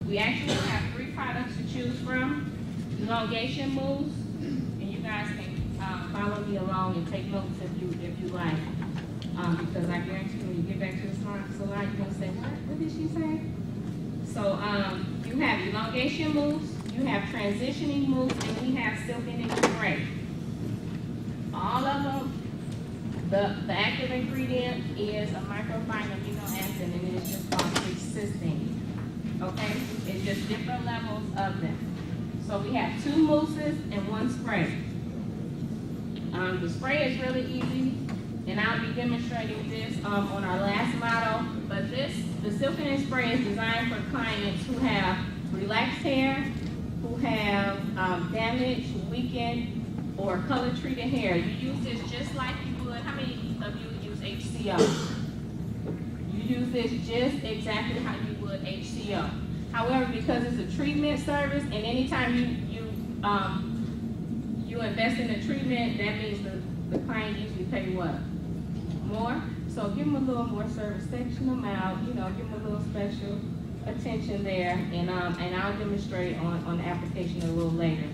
We actually have 3 products to choose from. Elongation mousse, and you guys can follow me along and take notes if you like. Because I guarantee when you get back to the salon, you're going to say, what did she say? So you have elongation mousse, you have transitioning mousse, and we have silkening spray. All of them, the active ingredient is a microfine amino acid, and it is just called cysteine. Okay? It's just different levels of them. So we have 2 mousses and 1 spray. The spray is really easy, and I'll be demonstrating this on our last model. But the silkening spray is designed for clients who have relaxed hair, who have damaged, weakened, or color-treated hair. You use this just like you would. How many of you use HCO? You use this just exactly how you would HCO. However, because it's a treatment service, and anytime you invest in a treatment, that means the client usually pay what? More? So give them a little more service, section them out, give them a little special attention there, and I'll demonstrate on the application a little later.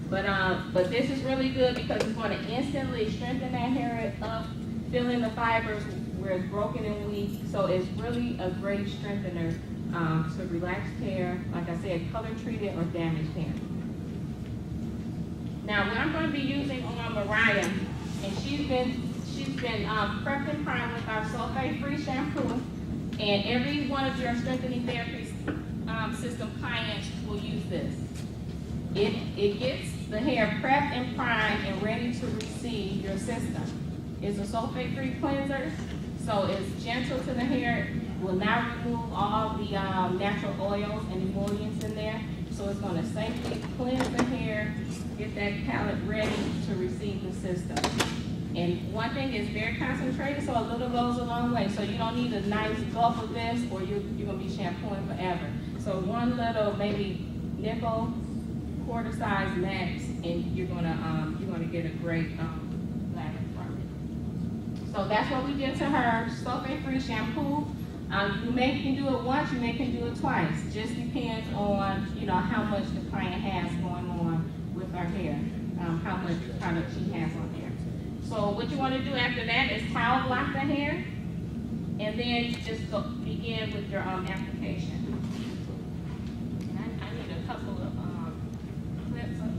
But this is really good because it's going to instantly strengthen that hair up, fill in the fibers where it's broken and weak. So it's really a great strengthener to relaxed hair, like I said, color treated or damaged hair. Now what I'm going to be using on Mariah, and she's been prepped and primed with our sulfate-free shampoo, and every one of your strengthening therapy system clients will use this. It gets the hair prepped and primed and ready to receive your system. It's a sulfate-free cleanser, so it's gentle to the hair. Will not remove all the natural oils and emollients in there, so it's going to safely cleanse the hair, get that palette ready to receive the system. And one thing is very concentrated, so a little goes a long way. So you don't need a nice gulp of this, or you're going to be shampooing forever. So one little, maybe nickel, quarter size max, and you're gonna get a great lather from it. So that's what we did to her sulfate-free shampoo. You may can do it once, you may can do it twice. Just depends on how much the client has going on with her hair, how much product she has on there. So what you want to do after that is towel block the hair, and then just begin with your application. I need a couple of clips of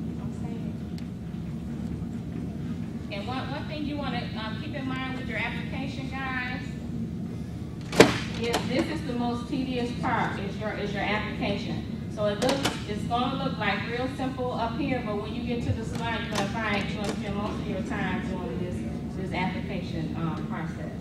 and one thing you want to keep in mind with your application, guys, is this is the most tedious part, is your application. So it's going to look like real simple up here, but when you get to the salon, you're going to find you're going to spend most of your time doing this application process.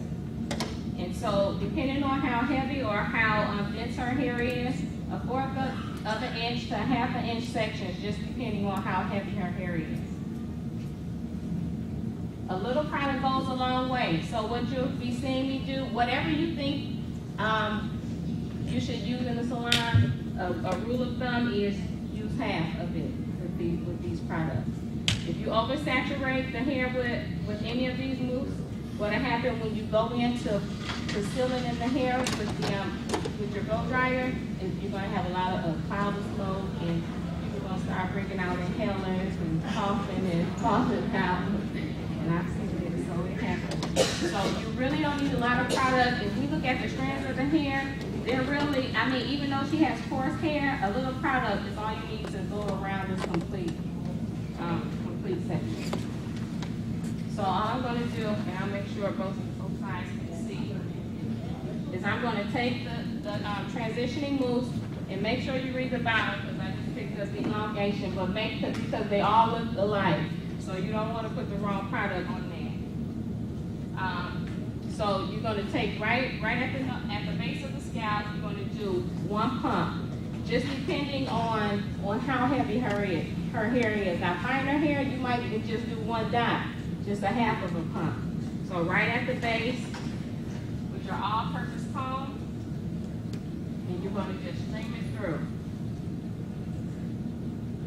And so depending on how heavy or how dense her hair is, a 1/4 of an inch to 1/2 an inch sections, just depending on how heavy her hair is. A little product goes a long way. So what you'll be seeing me do, whatever you think you should use in the salon, a rule of thumb is use half of it with these products. If you oversaturate the hair with any of these mousses, what'll happen when you go into sealing in the hair with your blow dryer is you're going to have a lot of cloud of smoke, and people are going to start bringing out inhalers and coughing out. And I've seen it, so it happens. So you really don't need a lot of product. If we look at the strands of the hair, they're really, even though she has coarse hair, a little product is all you need to go around this complete section. So all I'm going to do, and I'll make sure both sides can see, is I'm going to take the transitioning mousse, and make sure you read the bottom, because I just picked up the elongation, but because they all look alike. So you don't want to put the wrong product on there. So you're going to take right at the base of the scalp, you're going to do 1 pump, just depending on how heavy her hair is. Now finer hair, you might just do 1 dot, just 1/2 of a pump. So right at the base with your all-purpose comb, and you're going to just stream it through.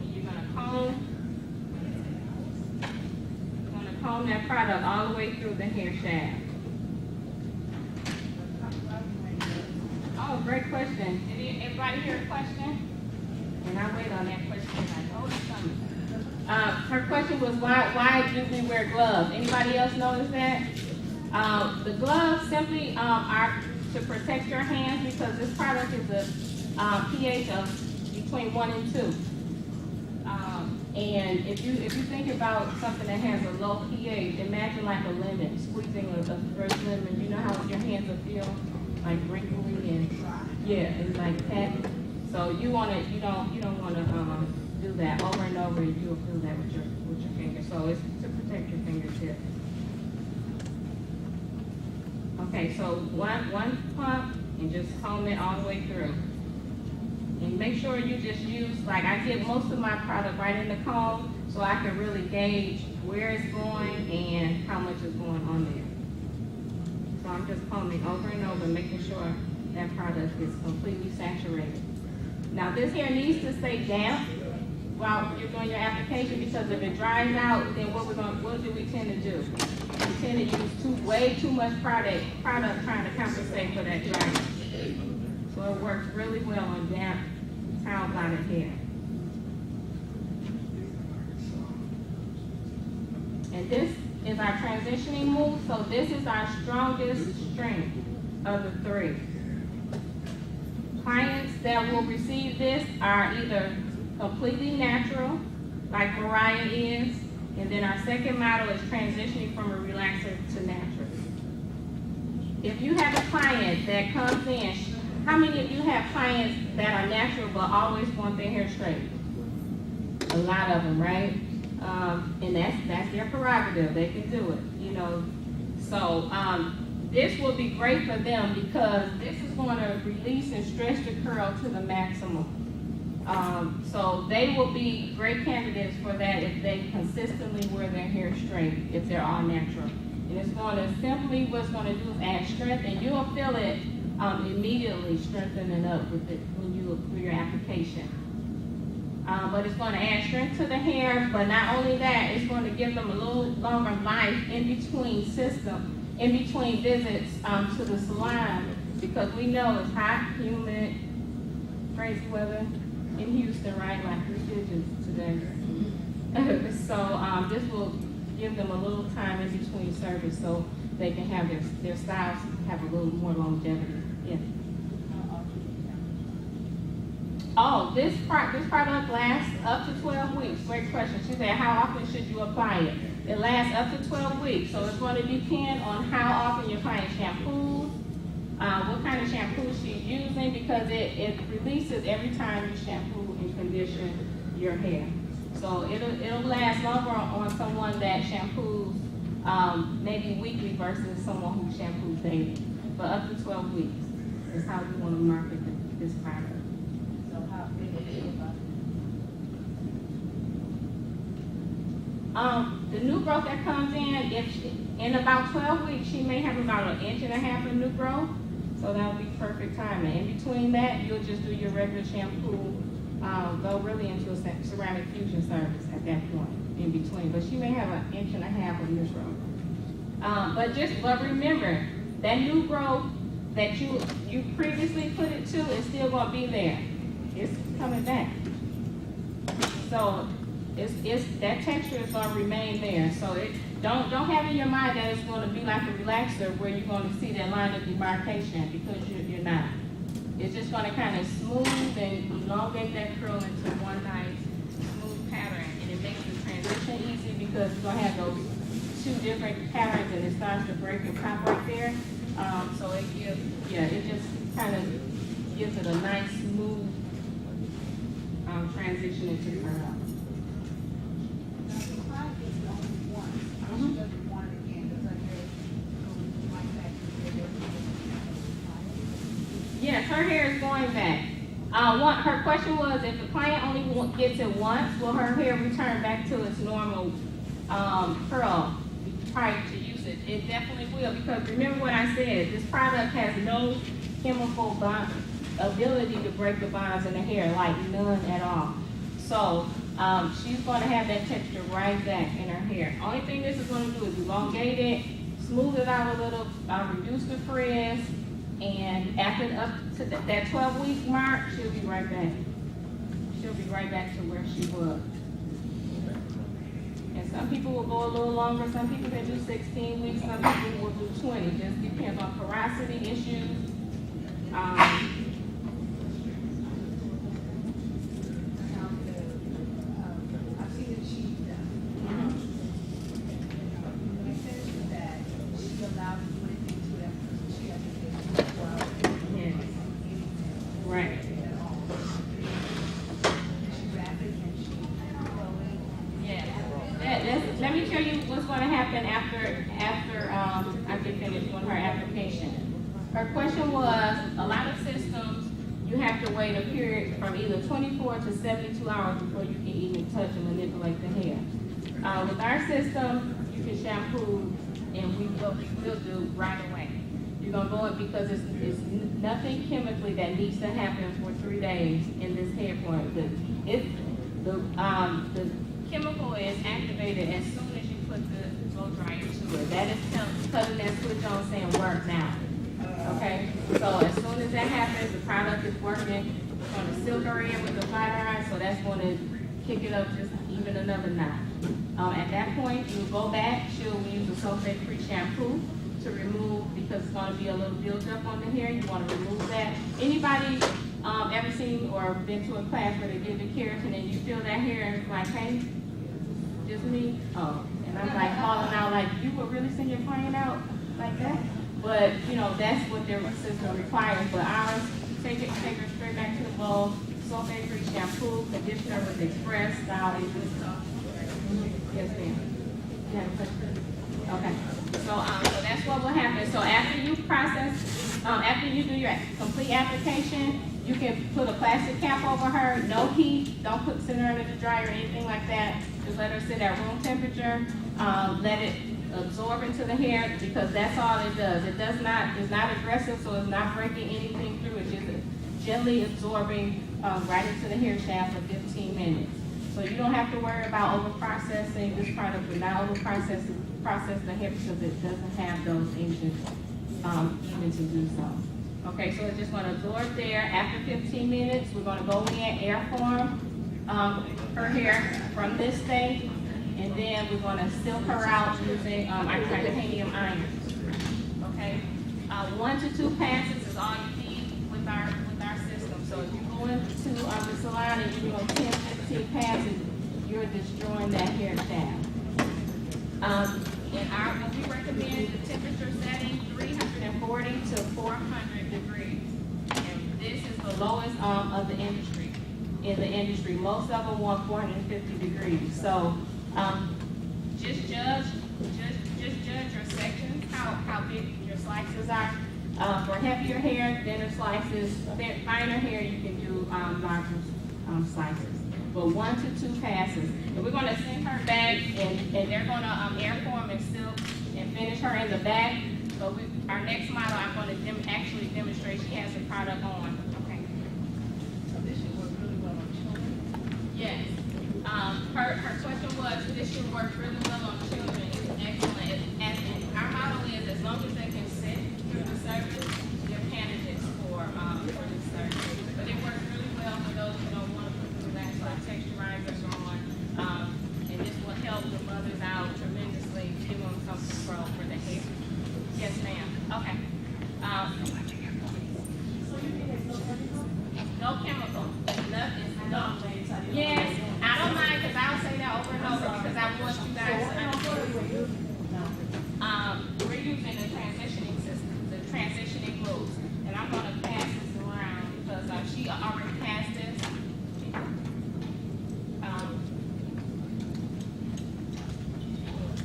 And you're going to comb that product all the way through the hair shaft. Oh, great question. Everybody hear a question? on that question. I know it's coming. Her question was why do we wear gloves? Anybody else notice that? The gloves simply are to protect your hands because this product is a pH of between 1 and 2. And if you think about something that has a low pH, imagine like a lemon, squeezing a fresh lemon. You know how your hands will feel like wrinkly and and like that. So you don't want to do that over and over. You'll feel that with your fingers. So it's to protect your fingertips. Okay, so one pump and just comb it all the way through. And make sure you just use, like I get most of my product right in the comb so I can really gauge where it's going and how much is going on there. So I'm just combing over and over, making sure that product is completely saturated. Now this hair needs to stay damp while you're doing your application because if it dries out, then what do we tend to do? We tend to use way too much product trying to compensate for that dryness. So it works really well on damp, towel-blotted hair. And this is our transitioning move. So this is our strongest strength of the 3. Clients that will receive this are either completely natural, like Mariah is, and then our second model is transitioning from a relaxer to natural. If you have a client that comes in, how many of you have clients that are natural but always want their hair straight? A lot of them, right? And that's their prerogative. They can do it, So this will be great for them because this is going to release and stretch the curl to the maximum. So they will be great candidates for that if they consistently wear their hair straight, if they're all natural. And it's going to simply, what's going to do is add strength, and you'll feel it immediately strengthening up with it when you look through your application. But it's going to add strength to the hair, but not only that, it's going to give them a little longer life in between visits to the salon, because we know it's hot, humid, crazy weather in Houston, right? Like 3 digits today. So this will give them a little time in between service so they can have their styles have a little more longevity. Yeah. Oh, this product lasts up to 12 weeks. Great question. She said, how often should you apply it? It lasts up to 12 weeks, so it's going to depend on how often your client shampoos, what kind of shampoo she's using, because it releases every time you shampoo and condition your hair. So it'll last longer on someone that shampoos maybe weekly versus someone who shampoos daily. But up to 12 weeks is how we want to market this product. So how big is it? The new growth that comes in about 12 weeks, she may have about 1.5 inches of new growth. So that would be perfect timing. In between that, you'll just do your regular shampoo, go really into a ceramic fusion service at that point in between. But she may have 1.5 inches of new growth. But remember, that new growth that you previously put it to is still going to be there. It's coming back. So that texture is going to remain there. So don't have in your mind that it's going to be like a relaxer where you're going to see that line of demarcation, because you're not. It's just going to kind of smooth and elongate that curl into one nice smooth pattern, and it makes the transition easy because you're going to have those 2 different patterns and it starts to break and pop right there. So it just kind of gives it a nice smooth transition into the curl. Yes, her hair is going back. Her question was, if the client only gets it once, will her hair return back to its normal curl prior to usage? It definitely will, because remember what I said, this product has no chemical bond ability to break the bonds in the hair, like none at all. So she's going to have that texture right back in her hair. Only thing this is going to do is elongate it, smooth it out a little, reduce the frizz, and after up to that 12-week mark, she'll be right back. She'll be be right back to where she was. And some people will go a little longer, some people can do 16 weeks, some people will do 20. Just depends on porosity issues. Let me tell you what's going to happen after I get finished on her application. Her question was, a lot of systems, you have to wait a period from either 24 to 72 hours before you can even touch and manipulate the hair. With our system, you can shampoo, and we will do right away. You're going to go it because it's nothing chemically that needs to happen for 3 days in this hair point. The chemical is activated as soon as you put the blow dryer to it. That is cutting that switch on saying work now. Okay? So as soon as that happens, the product is working. It's going to silk her in with the flat iron, so that's going to kick it up just even another notch. At that point, you go back. She'll use a sulfate-free shampoo to remove, because it's going to be a little buildup on the hair. You want to remove that. Anybody ever seen or been to a class where they did the keratin and you feel that hair and it's like, hey, just me? Oh, and I'm like calling out like, you would really send your client out like that? But, you know, that's what their system requires. But ours, take her straight back to the bowl, sulfate-free shampoo, conditioner with express style. Yes, ma'am. You have a question? Okay. So that's what will happen. So after you process, after you do your complete application, you can put a plastic cap over her, no heat, don't send her under the dryer or anything like that. Just let her sit at room temperature, let it absorb into the hair, because that's all it does. It's not aggressive, so it's not breaking anything through. It's just gently absorbing right into the hair shaft for 15 minutes. So you don't have to worry about over-processing. This product will not over-process the hair because it doesn't have those agents even to do so. Okay, so it's just going to absorb there. After 15 minutes, we're going to go in, air form her hair from this state, and then we're going to silk her out using our titanium irons. Okay, 1 to 2 passes is all you need with our system. So if you go into the salon and you do 10, 15 passes, you're destroying that hair shaft. And what we recommend the temperature setting 340 to 400 degrees. And this is the lowest of the industry. In the industry, most of them want 450 degrees. So just judge your sections, how big your slices are. For heavier hair, thinner slices, finer hair, you can do larger slices. But 1 to 2 passes. And we're going to send her back, and they're going to air form and silk and finish her in the back. But our next model, I'm going to actually demonstrate. She has the product on. Okay. So this should work really well on children? Yes. Her question was, this should work really well on children. It's excellent. And our model is, as long as they can sit through the service, they're candidates for this service. But it works really well for those who don't want to put the relaxed like texturizers on. And this will help the mothers out tremendously, give them some control for the hair. Yes, ma'am. Okay. No chemical. Nothing. Yes, I don't mind, because I'll say that over and over because I want you guys to understand. We're using the transitioning system, the transitioning moves, and I'm going to pass this around because she already passed this.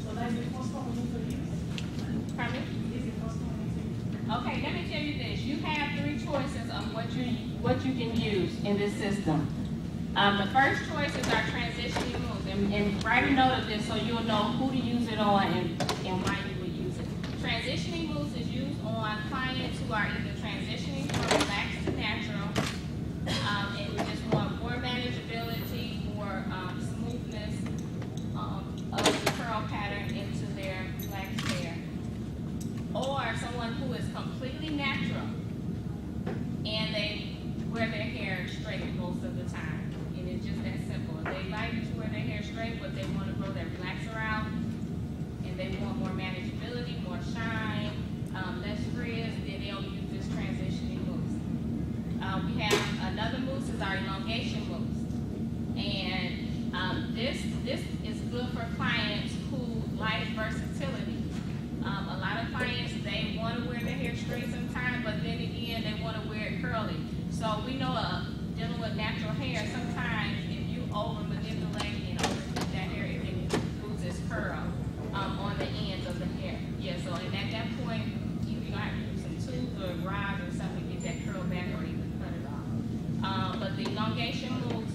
So that's the first one we need to use? Pardon me? Is it first one we need to use? Okay, let me tell you this. You have 3 choices of what you can use in this system. The first choice is our transitioning moves, and write a note of this so you'll know who to use it on and why you would use it. Transitioning moves is used on clients who are either transitioning from relaxed to natural, and just want more manageability, more smoothness of the curl pattern into their relaxed hair. Or someone who is completely natural and they wear their hair straight most of the time. And it just they want to grow their relaxer out, and they want more manageability, more shine, less frizz, then they'll use this transitioning mousse. We have another mousse is our elongation mousse, and this is good for clients who like versatility. A lot of clients, they want to wear their hair straight sometimes, but then again, they want to wear it curly. So we know dealing with natural hair, sometimes if you over manipulate and overheat that hair, it can lose its curl on the ends of the hair. Yeah, so and at that point, you have to use some tools or rods or something to get that curl back or even cut it off. But the elongation mousse,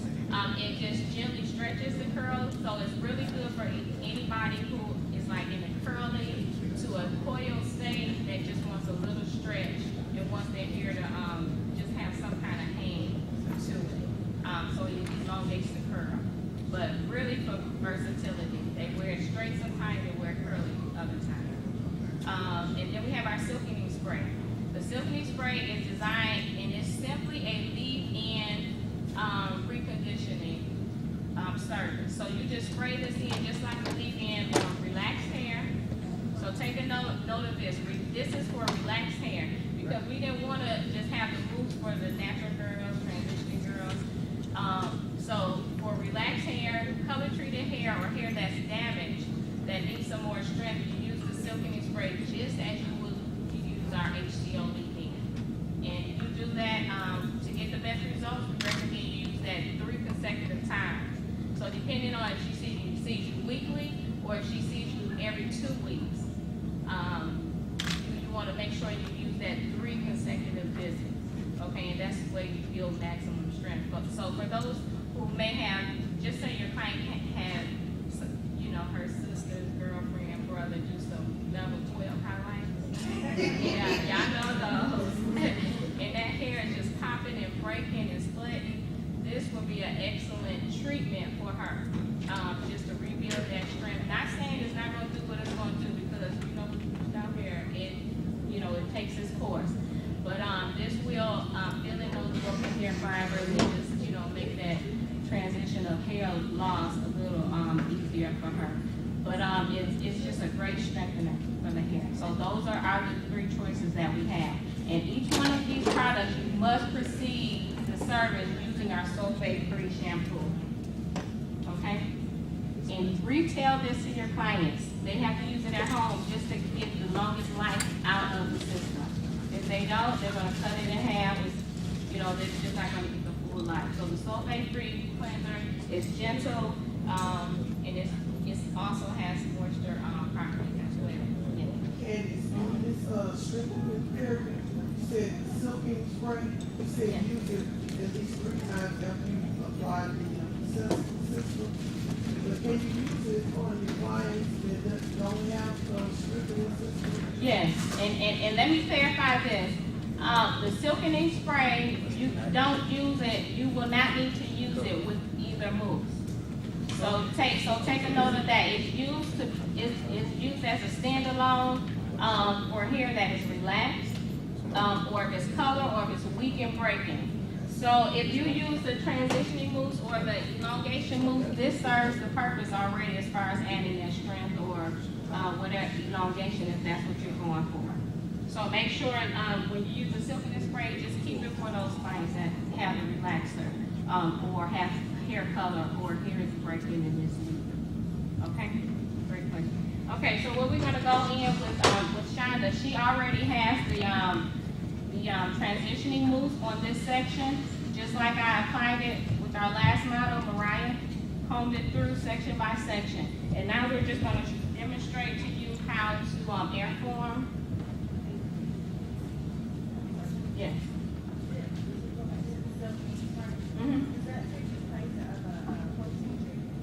it just gently stretches the curls, so it's really good for anybody who is like in a curly to a coil state that just wants a little stretch and wants their hair to just have some kind of hang to it. So it elongates the curl. But really for versatility, they wear it straight sometimes, they wear it curly other times. And then we have our silkening spray. The silkening spray is designed, and it's simply a leave-in reconditioning service. So you just spray this in just like a leave-in relaxed hair. So take a note of this. This is for relaxed hair because we didn't want to just have the mousse for the natural girls, transitioning girls. So for relaxed hair, color-treated hair, or hair that's damaged, that needs some more strength, you use the silkening spray just as you would use our HCO leave-in. And if you do that to get the best results, we recommend you use that 3 consecutive times. So depending on if she sees you weekly or if she sees you every 2 weeks, you want to make sure you use that 3 consecutive visits. Okay, and that's where you feel maximum strength. So for those who may have, just say your client had, her sister's girlfriend, brother do some level 12 highlights. Yeah, y'all know those. And that hair is just popping and breaking and splitting. This would be an excellent treatment for her, just to rebuild that strength. Not saying it's not going to do what it's going to do because, down here, it takes its course. But this will fill in those broken hair fibers and just, make that transition of hair loss a little easier for her. But it's just a great strengthener for the hair. So those are our 3 choices that we have. And each one of these products, you must proceed the service using our sulfate-free shampoo. Okay? And retail this to your clients. They have to use it at home just to get the longest life out of the system. If they don't, they're going to cut it in half. They're just not going to get the full life. So the sulfate-free cleanser is gentle, and it also has moisture properties as well. Candace, on this strengthening therapy, you said silking spray, you said use it at least 3 times after you apply the system. But can you use it on your clients that don't have strengthening system? Yes, and let me clarify this. The silkening spray, you don't use it, you will not need to use it with either mousse. So take a note of that. It's used as a standalone for hair that is relaxed, or if it's color, or if it's weak and breaking. So if you use the transitioning mousse or the elongation mousse, this serves the purpose already as far as adding that strength or whatever elongation if that's what you're going for. So make sure when you use the silkening spray, just keep it for those clients that have a relaxer or have hair color or hair is breaking in this week. Okay, great question. Okay, so what we're going to go in with Shonda, she already has the transitioning mousse on this section, just like I applied it with our last model, Mariah, combed it through section by section. And now we're just going to demonstrate to you how to airform. Yes. Mm-hmm.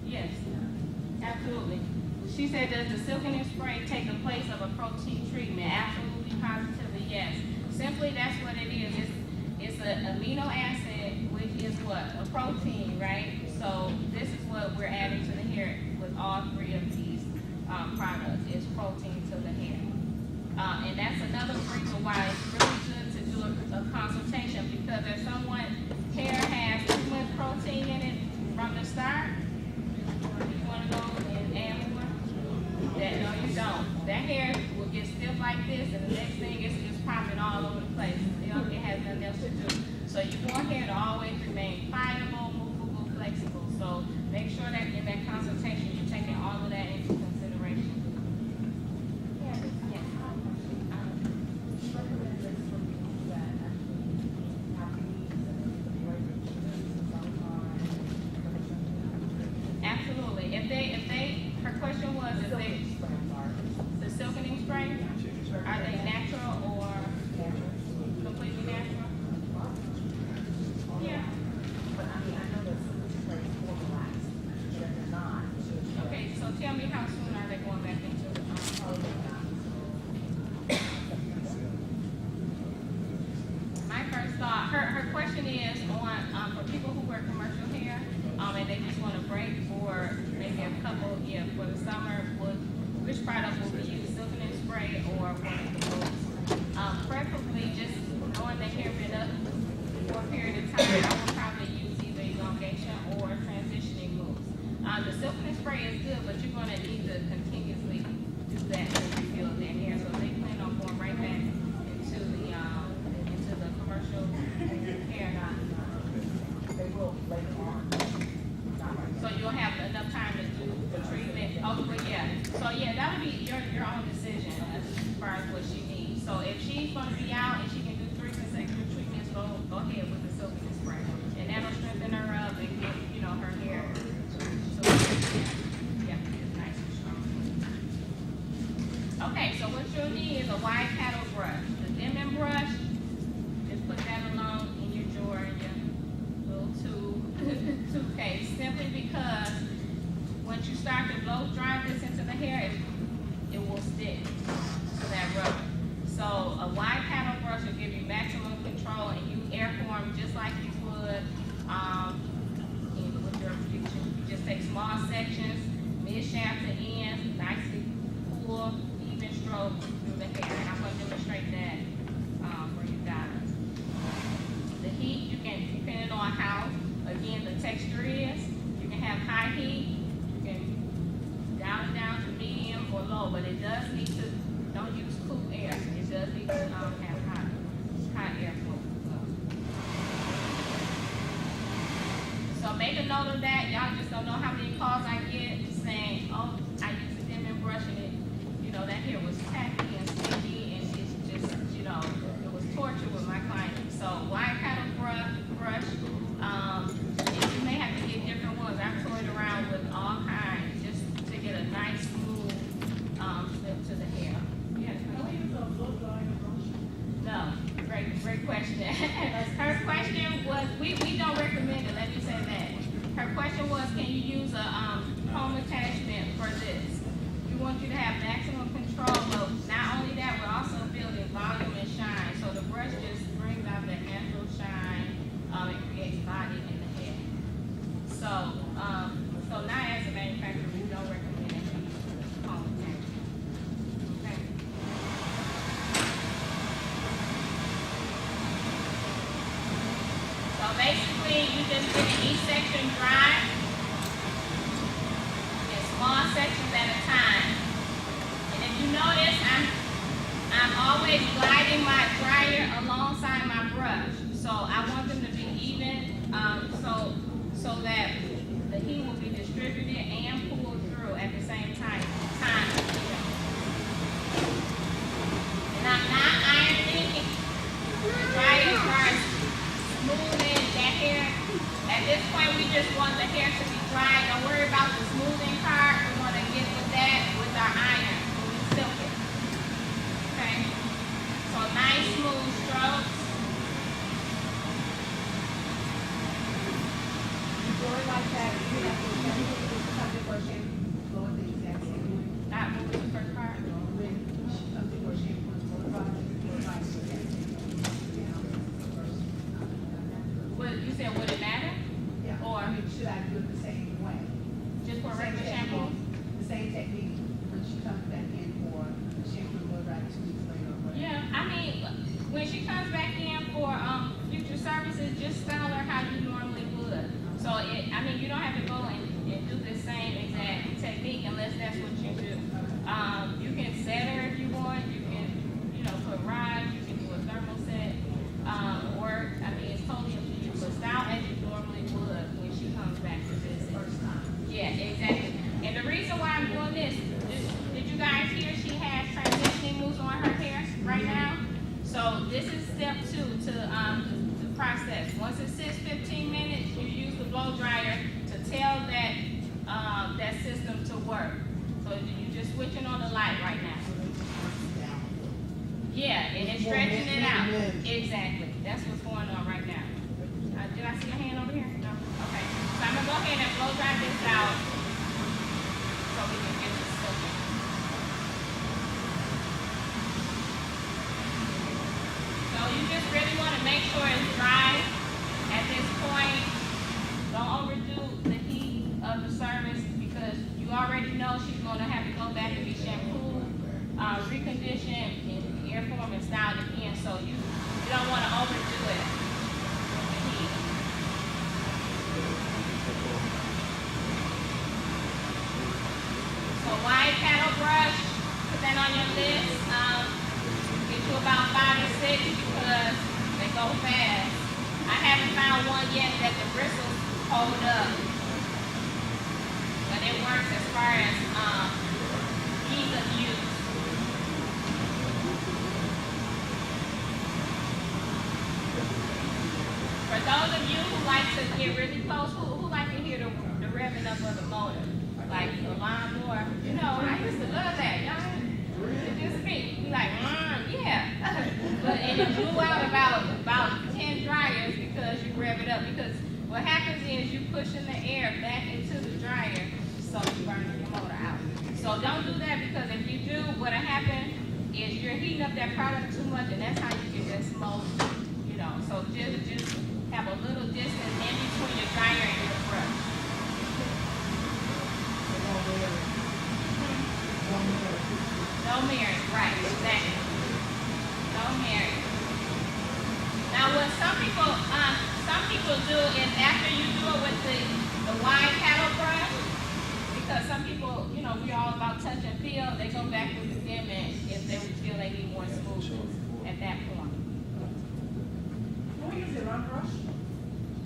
Yes, absolutely. She said, does the silkening spray take the place of a protein treatment? Absolutely, positively, yes. Simply, that's what it is. It's an amino acid, which is what? A protein, right? So this is what we're adding to the hair with all 3 of these products, is protein to the hair. And that's another reason why it's really good to do a consultation, because if someone's hair has too much protein in it from the start, you want to go all over the place. It has nothing else to do. So you want hair to always remain pliable, movable, flexible. So make sure that in that consultation you're taking all of that into consideration. Absolutely. Her question was if the silkening spray, are they natural or completely natural? Yeah. But I mean, I know that some spray formalized, but they're not. Okay, so tell me how soon are they going back into the My first thought, her question is on for people who wear commercial hair, and they just want a break for maybe a couple, for the summer, which product will be used, silkening spray or one of the moves? Preferably just growing the hair bit up for a period of time. I would probably use either elongation or transitioning moves. The silkening spray is good, but you're going to need to continuously do that to rebuild their hair. So they plan on going right back into the commercial hair. They will later on. So you'll have enough time to do the treatment. Oh, but yeah. So yeah, that would be your own decision as far as what she needs. So if she's going to be out and she can do 3 consecutive treatments, go ahead with the silkening spray, and that'll strengthen her up and get her hair. So yeah, it's nice and strong. Okay, so what you'll need is a wide paddle brush. The Denman brush, just put that along in your drawer in your little toothpaste, simply because once you start to blow dry this into the hair, it will stick to that rubber. So a wide paddle brush will give you maximum control, and you air form just like you would with your fusion. You just take small sections, mid shaft to ends, nicely pull, even stroke through the hair. And I'm going to demonstrate that where you got it. The heat, you can, depending on how, again, the texture is, you can have high heat, you can down to medium or low, but it does need to, don't use cool air. It does need to have hot airflow. So make a note of that. Y'all just don't know how many calls I get saying, oh, I used a Denman brush and it, that hair was tacky and sticky, and it's just, it was torture with my clients. So wide paddle brush, you may have to get different ones. I've toyed around with all kinds just to get a nice smooth slip to the hair. No, great question. Her question was, we don't recommend it, let me say that. Her question was, can you use a home attachment for this? We want you to have maximum control, but not only that, we're also building volume and shine. So the brush just brings out that natural shine, it creates body in the hair. So now as a manufacturer, we don't recommend that you use home attachment. Okay. So basically, you just get each section dry in small sections at a time. And if you notice, I'm always gliding my dryer alongside my brush. So I want them to be even, so that the heat will be distributed and pulled through at the same time. And I'm not ironing. The dryer starts smoothing that hair. At this point, we just want the hair to be dry. Don't worry about the smoothing part. We want to get with that with our iron when we silk it. Okay? So nice smooth strokes. Going like that, you have to something for shampoo, blow it the exact same way. Not moving the first part. Something for shampoo, blow it like the exact same way. Well, you said would it matter? Yeah, Or I mean, should I do it the same way? just for Same regular technique. shampoo? The same technique when she comes back in for shampoo, blow dry 2 weeks later or whatever. Yeah, I mean, when she comes back in for future services, just style her how you normally would. So you don't have to go and do the same exact technique unless that's what you do. You can set her if you want. You can, put rods. You can do a thermal exactly. And the reason why I'm doing this, did you guys hear she has transitioning moves on her hair right now? So this is step 2 to the process. Once it sits 15 minutes, you use the blow dryer to tell that that system to work. So you're just switching on the light right now. Yeah, and it's stretching it out. Exactly. That's what's going on right now. Did I see a hand over here? No? Okay. So I'm going to go ahead and blow dry this out so we can get this soaking. So you just really want to make sure it's dry at this point. Don't overdo the heat of the service because you already know she's going to have to go back and be shampooed, reconditioned, and airform and styled again. So you don't want to overdo it. So wide paddle brush, put that on your list. Get you about 5 or 6 because they go fast. I haven't found one yet that the bristles hold up, but it works as far as ease of use. For those of you who like to get really close, who like to hear the revving up of the motor? Like a lawnmower, you know, I used to love that, y'all. It's just me. We like, yeah. But and it blew out about 10 dryers because you rev it up. Because what happens is you pushing the air back into the dryer, so you burn your motor out. So don't do that because if you do, what'll happen is you're heating up that product too much, and that's how you get that smoke. You know, so just have a little distance in between your dryer and your brush. No mirroring, right, exactly. No mirroring. Now what some people do is after you do it with the wide paddle brush, because some people, you know, we're all about touch and feel, they go back with the gimmick if they feel they need more smoothness at that point. Can we use a round brush?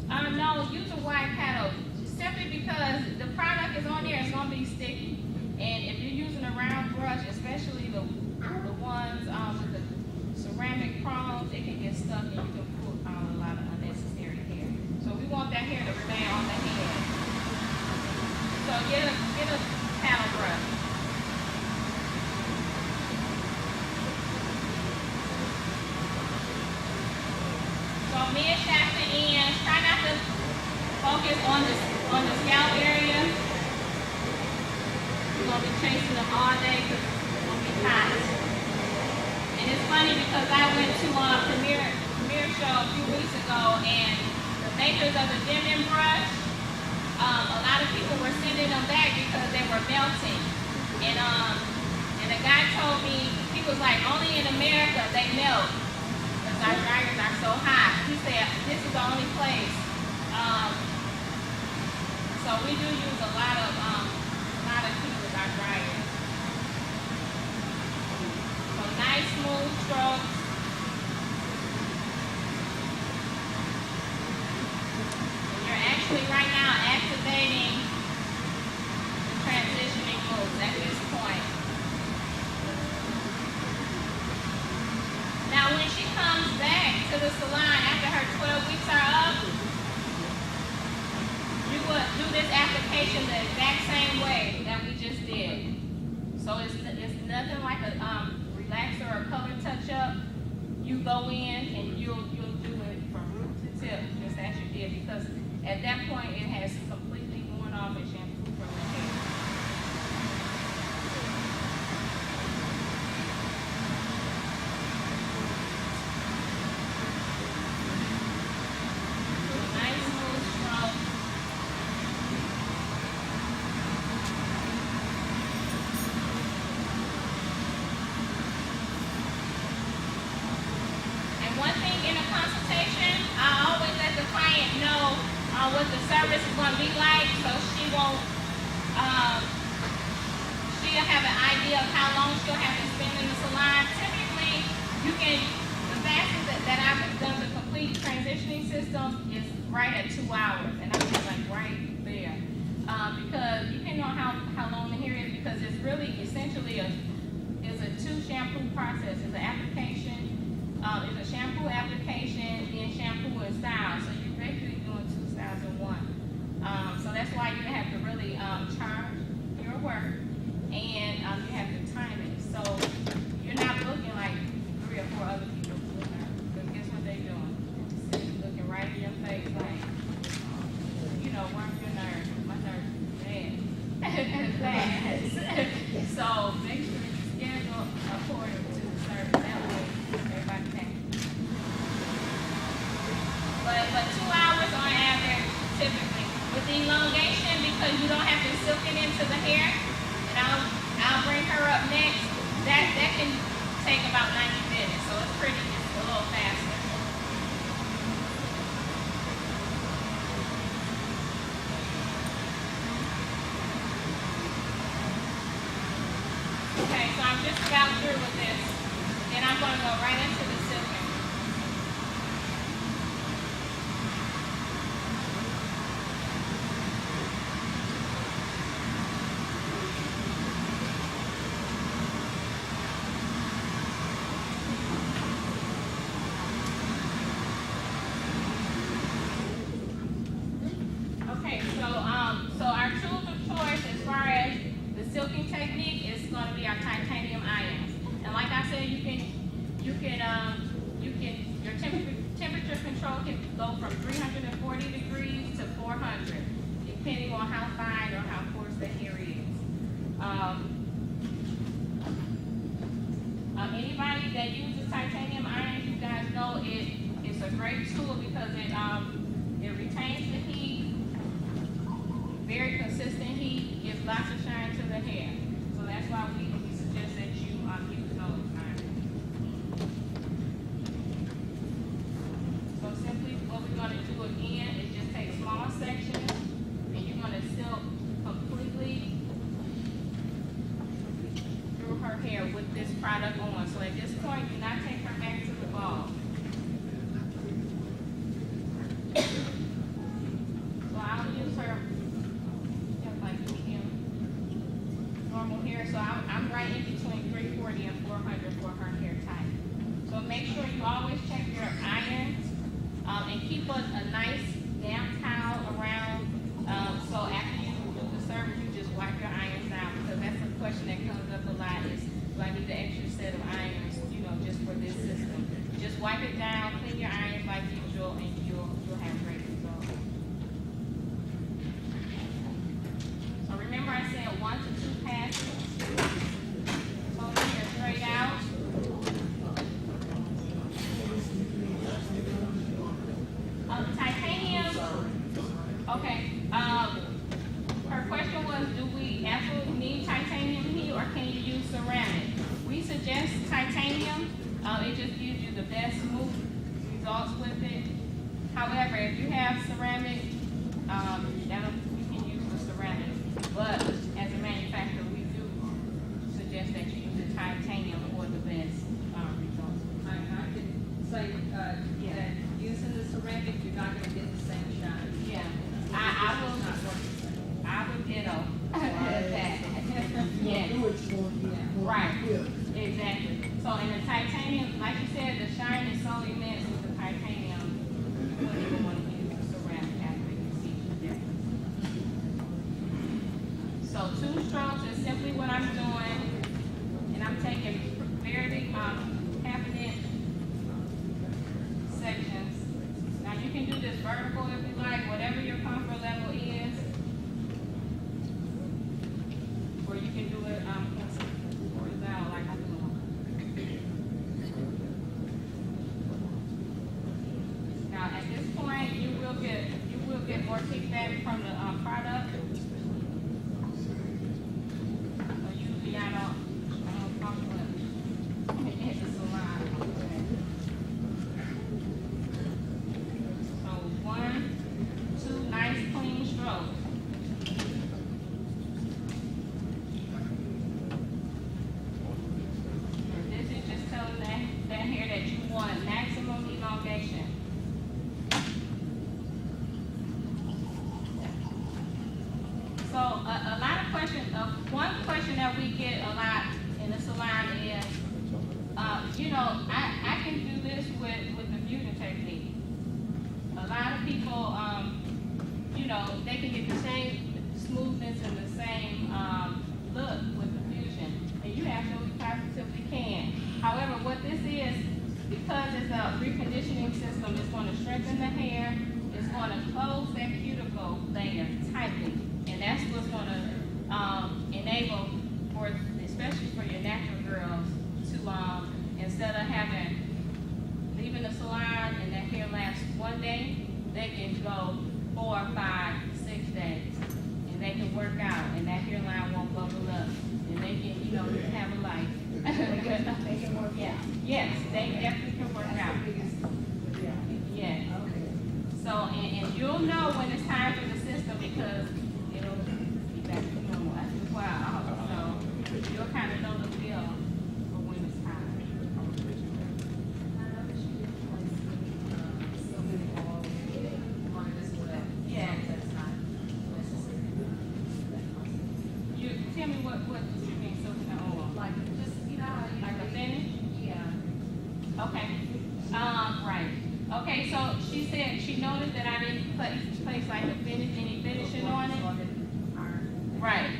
No, use a wide paddle. Simply because the product is on there, it's going to be sticky. And if you're using a round brush, especially the ones with the ceramic prongs, it can get stuck and you can pull out a lot of unnecessary hair. So we want that hair to remain on the head. So get a paddle brush. So mid-shaft to ends, try not to focus on the scalp area. We're going to be chasing them all day because it's going to be hot. And it's funny because I went to a premiere show a few weeks ago and the makers of the dimming brush, a lot of people were sending them back because they were melting. And the guy told me, he was like, only in America they melt because our dryers are so hot. He said, this is the only place. So we do use a lot of heat with our dryers. So nice smooth strokes. And you're actually right now activating the transitioning moves at this point. Now when she comes back to the salon after her 12 weeks are up, you will do this application the exact same way that we just did. So it's nothing like a relaxer or color touch-up. You go in and you'll do it from root to tip, just as you did, because at that point it has completely worn off and shampoo from the hair. Nice smooth stroke. One thing in a consultation, I always let the client know what the service is going to be like, so she'll have an idea of how long she'll have to spend in the salon. Typically, the fastest that I've done the complete transitioning system is right at 2 hours, and I'm just like right there. Because you process. It's an application, it's a shampoo application, then shampoo and style. So you're basically doing 2 styles in one. So that's why you have to really charge your work, and you have to time it. So you're not looking like 3 or 4 other people doing that. Because guess what they're doing? Sitting looking right in your face like, you know, work your nerves. My nerves are bad. Bad. So make sure you schedule according to the service. That way everybody can. But 2 hours on average, typically. With the elongation, because you don't have to silk it into the hair, and I'll bring her up next. That can take about 90 minutes, so it's a little faster. Okay, so I'm just about through with this. Then I'm going to go right into the silking. Okay, so our tools of choice as far as the silking technique is going to be our titanium irons. And like I said, your temperature control can go from 340 degrees to 400, depending on how fine or how coarse the hair is. Anybody that uses titanium irons, you guys know it's a great tool because it retains the heat, very consistent heat, gives lots of shine to the hair. So that's why we suggest that you use those irons. So simply what we're going to do again is just take small sections and you're going to silk completely through her hair with this product on. So at this point, do not take her back to the ball. So I'll use her like medium normal hair. So I'm right in between 340 and 400 for her hair type. So make sure you always check your irons and keep a nice damp towel around. So after you do the service, you just wipe your irons out because that's a question that comes up a lot is, do I need an extra set of irons, you know, just for this system? Just wipe it down, clean your irons like usual, and you'll have great results. So remember I said 1 to 2 passes. Hold your hair straight out. Titanium. Okay. Her question was, do we absolutely need titanium here, or can you use ceramic? We suggest titanium. It just gives you the best smooth results with it. However, if you have ceramic, you can use the ceramic. But as a manufacturer, we do suggest that you use the titanium for the best results. I could say that using the ceramic, you're not going to get the same shine. Yeah, I would ditto that. Yes. Right. Exactly. So in the titanium, like you said, the shine is solely meant with the titanium. You wouldn't even want to use the ceramic after you see the difference. So 2 strokes is simply what I'm doing, and I'm taking very half-inch sections. Now you can do this vertical if you like, whatever your comfort level is, or you can do it horizontal like I'm doing. Now at this point, you will get more kickback from the product. So usually I don't talk with hit the salon. So 1, 2 nice clean strokes. And this is just telling that hair that you want maximum elongation. So a lot of questions, one question that we get a lot in the salon is, You know, I can do this with the fusion technique. A lot of people, you know, they can get the same smoothness and the same look with the fusion, and you absolutely positively can. However, what this is, because it's a reconditioning system, it's going to strengthen the hair, it's going to close that cuticle layer tightly, and that's what's going to enable, for especially for your natural girls, to instead of leaving the salon and that hair lasts one day, they can go 4, 5, 6 days, and they can work out, and that hairline won't bubble up, and they can, you know, have a life. They can work out. Yes, they definitely can work That's out. the biggest, yeah. Yes. Okay. So, and you'll know when it's time for the system because it'll be back to normal after a while. So you'll kind of know the feel for when it's time. Yeah. You tell me what you mean, so oil. Like, just, you know, how you. Like a finish? Yeah. Okay. Right. Okay, so she said she noticed that I didn't place like any finishing on it. Right.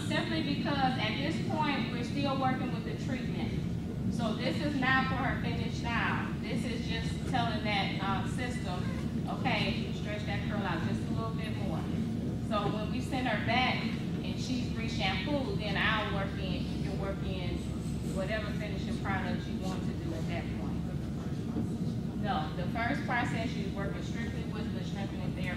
Simply because at this point, we're still working with the treatment. So this is not for her finish now. This is just telling that system, okay, stretch that curl out just a little bit more. So when we send her back and she's re-shampooed, then I'll work in, you can work in whatever finishing product you want to do at that point. No, the first process, you're working strictly with the strengthening therapy.